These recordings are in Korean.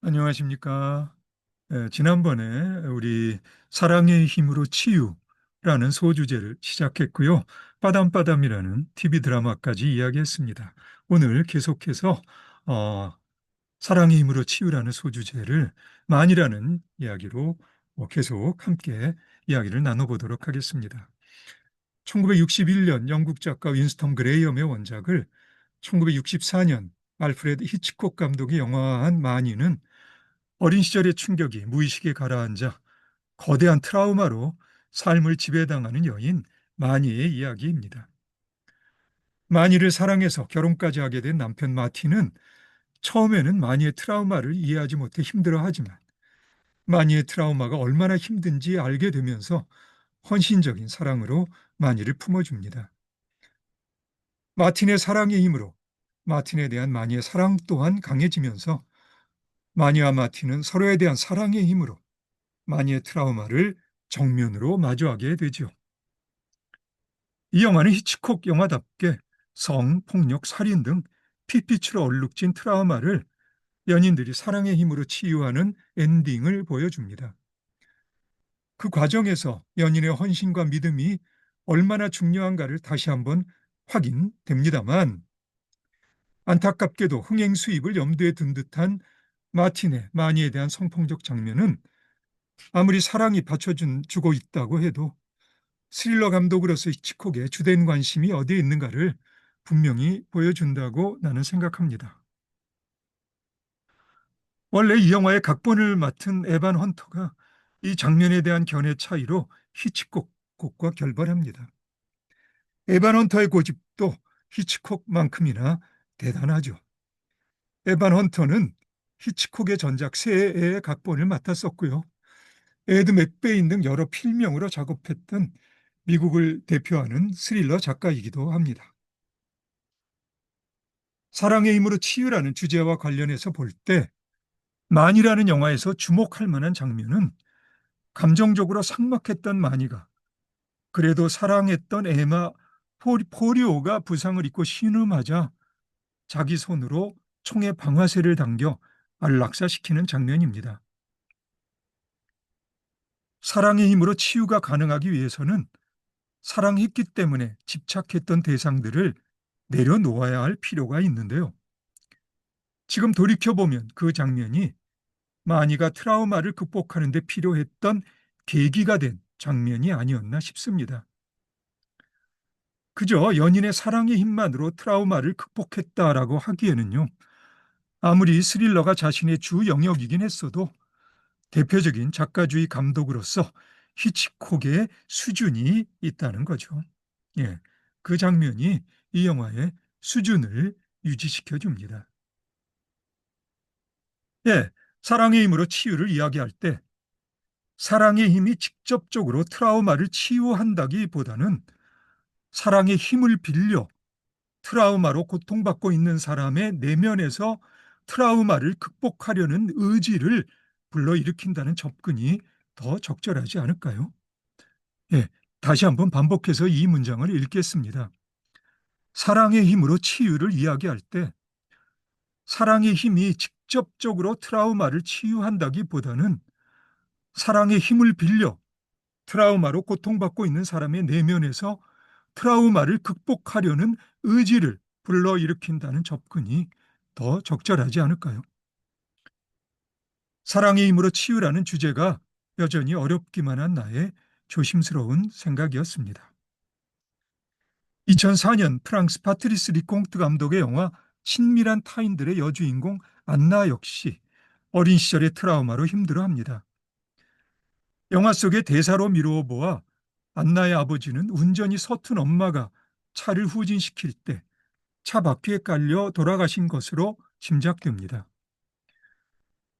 안녕하십니까. 지난번에 우리 사랑의 힘으로 치유라는 소주제를 시작했고요. 빠담빠담이라는 TV 드라마까지 이야기했습니다. 오늘 계속해서 어, 사랑의 힘으로 치유라는 소주제를 만이라는 이야기로 계속 함께 이야기를 나눠보도록 하겠습니다. 1961년 영국 작가 윈스턴 그레이엄의 원작을 1964년 알프레드 히치콕 감독이 영화화한 마니는 어린 시절의 충격이 무의식에 가라앉아 거대한 트라우마로 삶을 지배당하는 여인 마니의 이야기입니다. 마니를 사랑해서 결혼까지 하게 된 남편 마틴은 처음에는 마니의 트라우마를 이해하지 못해 힘들어하지만 마니의 트라우마가 얼마나 힘든지 알게 되면서 헌신적인 사랑으로 마니를 품어줍니다. 마틴의 사랑의 힘으로 마틴에 대한 마니의 사랑 또한 강해지면서 마니와 마틴은 서로에 대한 사랑의 힘으로 마니의 트라우마를 정면으로 마주하게 되죠. 이 영화는 히치콕 영화답게 성, 폭력, 살인 등 핏빛으로 얼룩진 트라우마를 연인들이 사랑의 힘으로 치유하는 엔딩을 보여줍니다. 그 과정에서 연인의 헌신과 믿음이 얼마나 중요한가를 다시 한번 확인됩니다만 안타깝게도 흥행 수입을 염두에 둔 듯한 마틴의 마니에 대한 성폭력 장면은 아무리 사랑이 받쳐주고 있다고 해도 스릴러 감독으로서 히치콕의 주된 관심이 어디에 있는가를 분명히 보여준다고 나는 생각합니다. 원래 이 영화의 각본을 맡은 에반 헌터가 이 장면에 대한 견해 차이로 히치콕 곡과 결발합니다. 에반 헌터의 고집도 히치콕만큼이나 대단하죠. 에반 헌터는 히치콕의 전작 새해의 각본을 맡았었고요. 에드 맥베인 등 여러 필명으로 작업했던 미국을 대표하는 스릴러 작가이기도 합니다. 사랑의 힘으로 치유라는 주제와 관련해서 볼 때 만이라는 영화에서 주목할 만한 장면은 감정적으로 삭막했던 마니가 그래도 사랑했던 에마 포리오가 부상을 입고 신음하자 자기 손으로 총에 방아쇠를 당겨 안락사시키는 장면입니다. 사랑의 힘으로 치유가 가능하기 위해서는 사랑했기 때문에 집착했던 대상들을 내려놓아야 할 필요가 있는데요. 지금 돌이켜보면 그 장면이 마니가 트라우마를 극복하는 데 필요했던 계기가 된 장면이 아니었나 싶습니다. 그저 연인의 사랑의 힘만으로 트라우마를 극복했다라고 하기에는요. 아무리 스릴러가 자신의 주 영역이긴 했어도 대표적인 작가주의 감독으로서 히치콕의 수준이 있다는 거죠. 예, 그 장면이 이 영화의 수준을 유지시켜 줍니다. 예, 사랑의 힘으로 치유를 이야기할 때 사랑의 힘이 직접적으로 트라우마를 치유한다기보다는 사랑의 힘을 빌려 트라우마로 고통받고 있는 사람의 내면에서 트라우마를 극복하려는 의지를 불러일으킨다는 접근이 더 적절하지 않을까요? 예, 다시 한번 반복해서 이 문장을 읽겠습니다. 사랑의 힘으로 치유를 이야기할 때 사랑의 힘이 직접적으로 트라우마를 치유한다기보다는 사랑의 힘을 빌려 트라우마로 고통받고 있는 사람의 내면에서 트라우마를 극복하려는 의지를 불러일으킨다는 접근이 더 적절하지 않을까요? 사랑의 힘으로 치유라는 주제가 여전히 어렵기만 한 나의 조심스러운 생각이었습니다. 2004년 프랑스 파트리스 리콩트 감독의 영화 친밀한 타인들의 여주인공 안나 역시 어린 시절의 트라우마로 힘들어합니다. 영화 속의 대사로 미루어 보아 안나의 아버지는 운전이 서툰 엄마가 차를 후진시킬 때 차 바퀴에 깔려 돌아가신 것으로 짐작됩니다.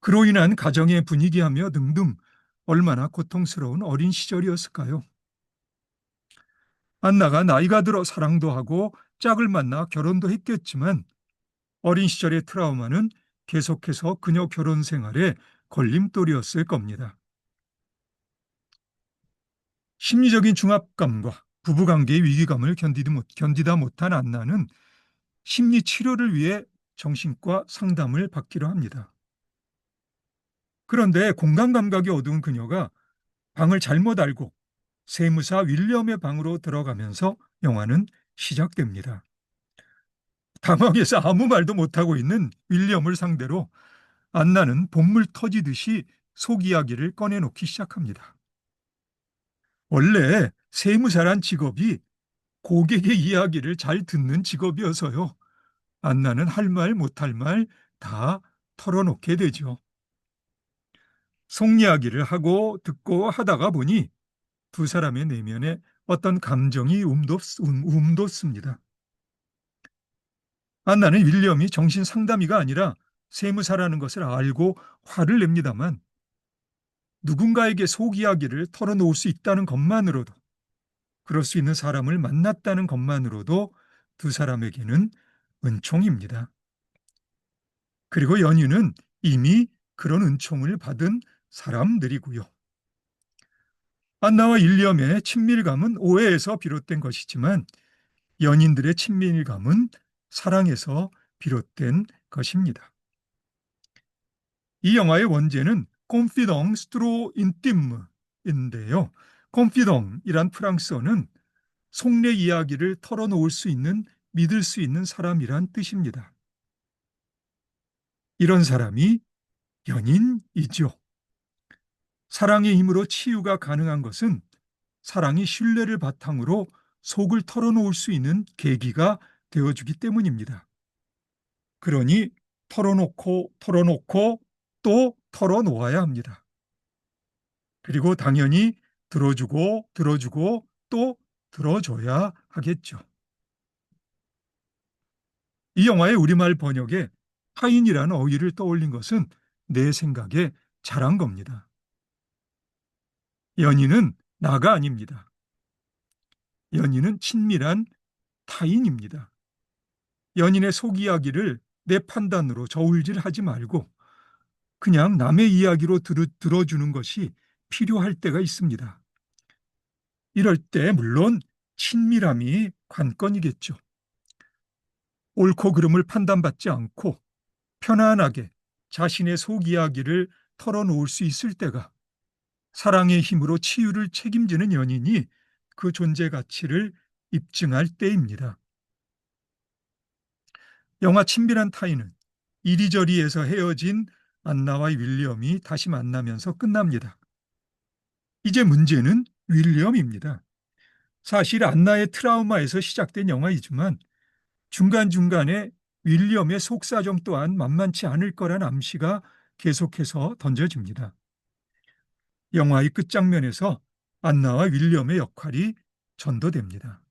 그로 인한 가정의 분위기하며 등등 얼마나 고통스러운 어린 시절이었을까요? 안나가 나이가 들어 사랑도 하고 짝을 만나 결혼도 했겠지만 어린 시절의 트라우마는 계속해서 그녀 결혼 생활에 걸림돌이었을 겁니다. 심리적인 중압감과 부부관계의 위기감을 견디다 못한 안나는 심리 치료를 위해 정신과 상담을 받기로 합니다. 그런데 공간 감각이 어두운 그녀가 방을 잘못 알고 세무사 윌리엄의 방으로 들어가면서 영화는 시작됩니다. 당황해서 아무 말도 못하고 있는 윌리엄을 상대로 안나는 본물 터지듯이 속 이야기를 꺼내놓기 시작합니다. 원래 세무사란 직업이 고객의 이야기를 잘 듣는 직업이어서요. 안나는 할 말 못할 말 다 털어놓게 되죠. 속 이야기를 하고 듣고 하다가 보니 두 사람의 내면에 어떤 감정이 움돋습니다. 안나는 윌리엄이 정신 상담이가 아니라 세무사라는 것을 알고 화를 냅니다만 누군가에게 속 이야기를 털어놓을 수 있다는 것만으로도, 그럴 수 있는 사람을 만났다는 것만으로도 두 사람에게는 은총입니다. 그리고 연인은 이미 그런 은총을 받은 사람들이고요. 안나와 윌리엄의 친밀감은 오해에서 비롯된 것이지만 연인들의 친밀감은 사랑에서 비롯된 것입니다. 이 영화의 원제는 confidence through intime인데요. confident이란 프랑스어는 속내 이야기를 털어놓을 수 있는, 믿을 수 있는 사람이란 뜻입니다. 이런 사람이 연인이죠. 사랑의 힘으로 치유가 가능한 것은 사랑이 신뢰를 바탕으로 속을 털어놓을 수 있는 계기가 되어주기 때문입니다. 그러니 털어놓고 또 털어놓아야 합니다. 그리고 당연히 들어주고 또 들어줘야 하겠죠. 이 영화의 우리말 번역에 타인이라는 어휘를 떠올린 것은 내 생각에 잘한 겁니다. 연인은 나가 아닙니다. 연인은 친밀한 타인입니다. 연인의 속 이야기를 내 판단으로 저울질하지 말고 그냥 남의 이야기로 들어주는 것이 필요할 때가 있습니다. 이럴 때 물론 친밀함이 관건이겠죠. 옳고 그름을 판단받지 않고 편안하게 자신의 속 이야기를 털어놓을 수 있을 때가 사랑의 힘으로 치유를 책임지는 연인이 그 존재 가치를 입증할 때입니다. 영화 친밀한 타인은 이리저리에서 헤어진 안나와 윌리엄이 다시 만나면서 끝납니다. 이제 문제는 윌리엄입니다. 사실 안나의 트라우마에서 시작된 영화이지만 중간중간에 윌리엄의 속사정 또한 만만치 않을 거란 암시가 계속해서 던져집니다. 영화의 끝장면에서 안나와 윌리엄의 역할이 전도됩니다.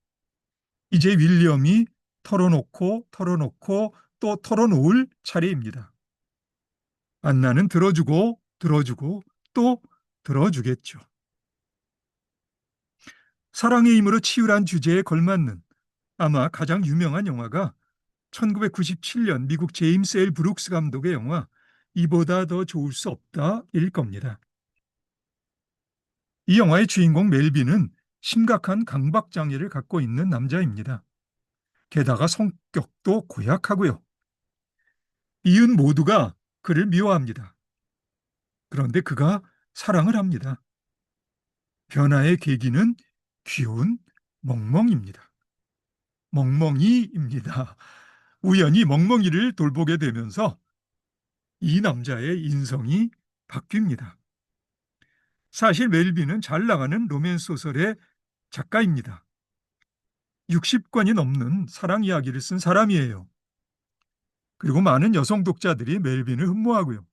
이제 윌리엄이 털어놓고 또 털어놓을 차례입니다. 안나는 들어주고 또 들어주겠죠. 사랑의 힘으로 치유란 주제에 걸맞는 아마 가장 유명한 영화가 1997년 미국 제임스 L. 브룩스 감독의 영화 이보다 더 좋을 수 없다일 겁니다. 이 영화의 주인공 멜빈은 심각한 강박장애를 갖고 있는 남자입니다. 게다가 성격도 고약하고요. 이웃 모두가 그를 미워합니다. 그런데 그가 사랑을 합니다. 변화의 계기는 귀여운 멍멍입니다. 멍멍이입니다. 우연히 멍멍이를 돌보게 되면서 이 남자의 인성이 바뀝니다. 사실 멜빈은 잘 나가는 로맨스 소설의 작가입니다. 60권이 넘는 사랑 이야기를 쓴 사람이에요. 그리고 많은 여성 독자들이 멜빈을 흠모하고요.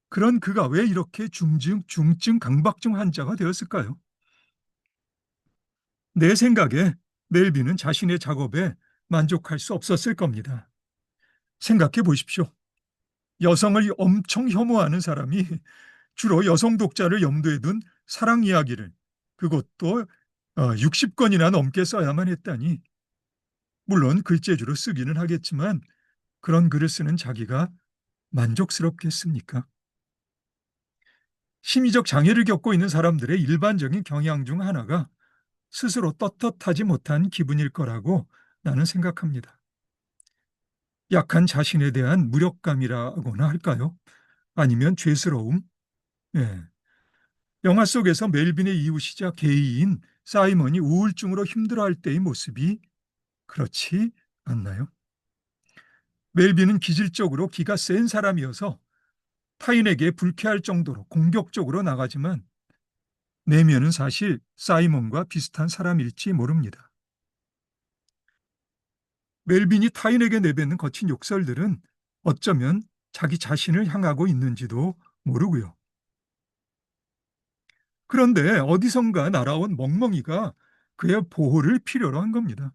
그런 그가 왜 이렇게 중증 강박증 환자가 되었을까요? 내 생각에 멜빈은 자신의 작업에 만족할 수 없었을 겁니다. 생각해 보십시오. 여성을 엄청 혐오하는 사람이 주로 여성 독자를 염두에 둔 사랑 이야기를, 그것도 60권이나 넘게 써야만 했다니. 물론 글재주로 쓰기는 하겠지만 그런 글을 쓰는 자기가 만족스럽겠습니까? 심리적 장애를 겪고 있는 사람들의 일반적인 경향 중 하나가 스스로 떳떳하지 못한 기분일 거라고 나는 생각합니다. 약한 자신에 대한 무력감이라고나 할까요? 아니면 죄스러움? 예. 영화 속에서 멜빈의 이웃이자 게이인 사이먼이 우울증으로 힘들어할 때의 모습이 그렇지 않나요? 멜빈은 기질적으로 기가 센 사람이어서 타인에게 불쾌할 정도로 공격적으로 나가지만 내면은 사실 사이먼과 비슷한 사람일지 모릅니다. 멜빈이 타인에게 내뱉는 거친 욕설들은 어쩌면 자기 자신을 향하고 있는지도 모르고요. 그런데 어디선가 날아온 멍멍이가 그의 보호를 필요로 한 겁니다.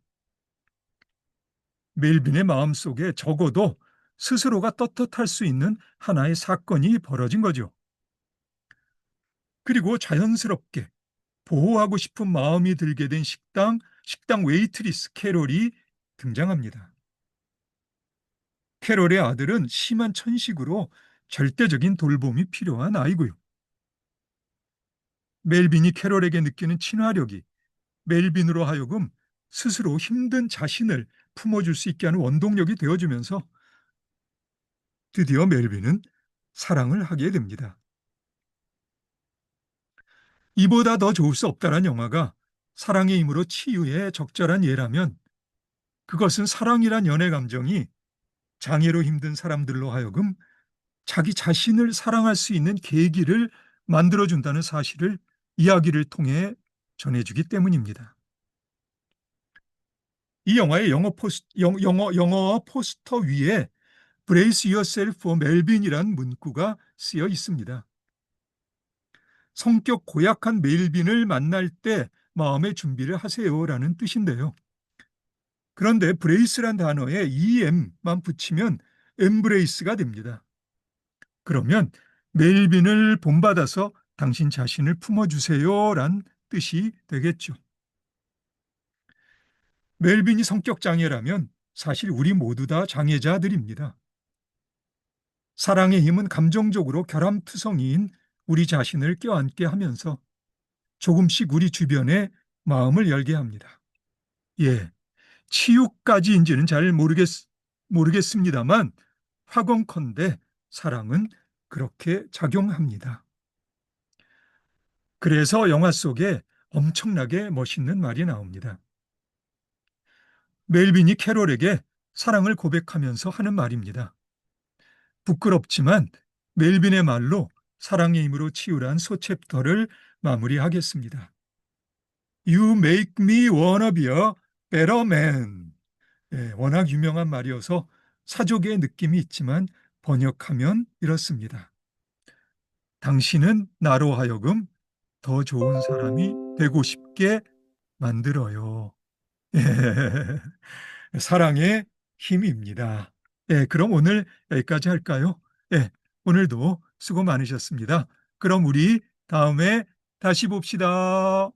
멜빈의 마음속에 적어도 스스로가 떳떳할 수 있는 하나의 사건이 벌어진 거죠. 그리고 자연스럽게 보호하고 싶은 마음이 들게 된 식당 웨이트리스 캐롤이 등장합니다. 캐롤의 아들은 심한 천식으로 절대적인 돌봄이 필요한 아이고요. 멜빈이 캐롤에게 느끼는 친화력이 멜빈으로 하여금 스스로 힘든 자신을 품어줄 수 있게 하는 원동력이 되어주면서 드디어 멜빈은 사랑을 하게 됩니다. 이보다 더 좋을 수 없다란 영화가 사랑의 힘으로 치유에 적절한 예라면 그것은 사랑이란 연애 감정이 장애로 힘든 사람들로 하여금 자기 자신을 사랑할 수 있는 계기를 만들어준다는 사실을 이야기를 통해 전해주기 때문입니다. 이 영화의 영어 포스터 위에 Brace yourself for 멜빈이란 문구가 쓰여 있습니다. 성격 고약한 멜빈을 만날 때 마음의 준비를 하세요라는 뜻인데요. 그런데 브레이스란 단어에 em만 붙이면 embrace가 됩니다. 그러면 멜빈을 본받아서 당신 자신을 품어주세요란 뜻이 되겠죠. 멜빈이 성격 장애라면 사실 우리 모두 다 장애자들입니다. 사랑의 힘은 감정적으로 결함투성이인 우리 자신을 껴안게 하면서 조금씩 우리 주변에 마음을 열게 합니다. 예, 치유까지인지는 잘 모르겠습니다만 화건컨대 사랑은 그렇게 작용합니다. 그래서 영화 속에 엄청나게 멋있는 말이 나옵니다. 멜빈이 캐롤에게 사랑을 고백하면서 하는 말입니다. 부끄럽지만 멜빈의 말로 사랑의 힘으로 치유란 소챕터를 마무리하겠습니다. You make me wanna be a better man. 예, 워낙 유명한 말이어서 사족의 느낌이 있지만 번역하면 이렇습니다. 당신은 나로 하여금 더 좋은 사람이 되고 싶게 만들어요. 예, 사랑의 힘입니다. 예, 그럼 오늘 여기까지 할까요? 예, 오늘도 수고 많으셨습니다. 그럼 우리 다음에 다시 봅시다.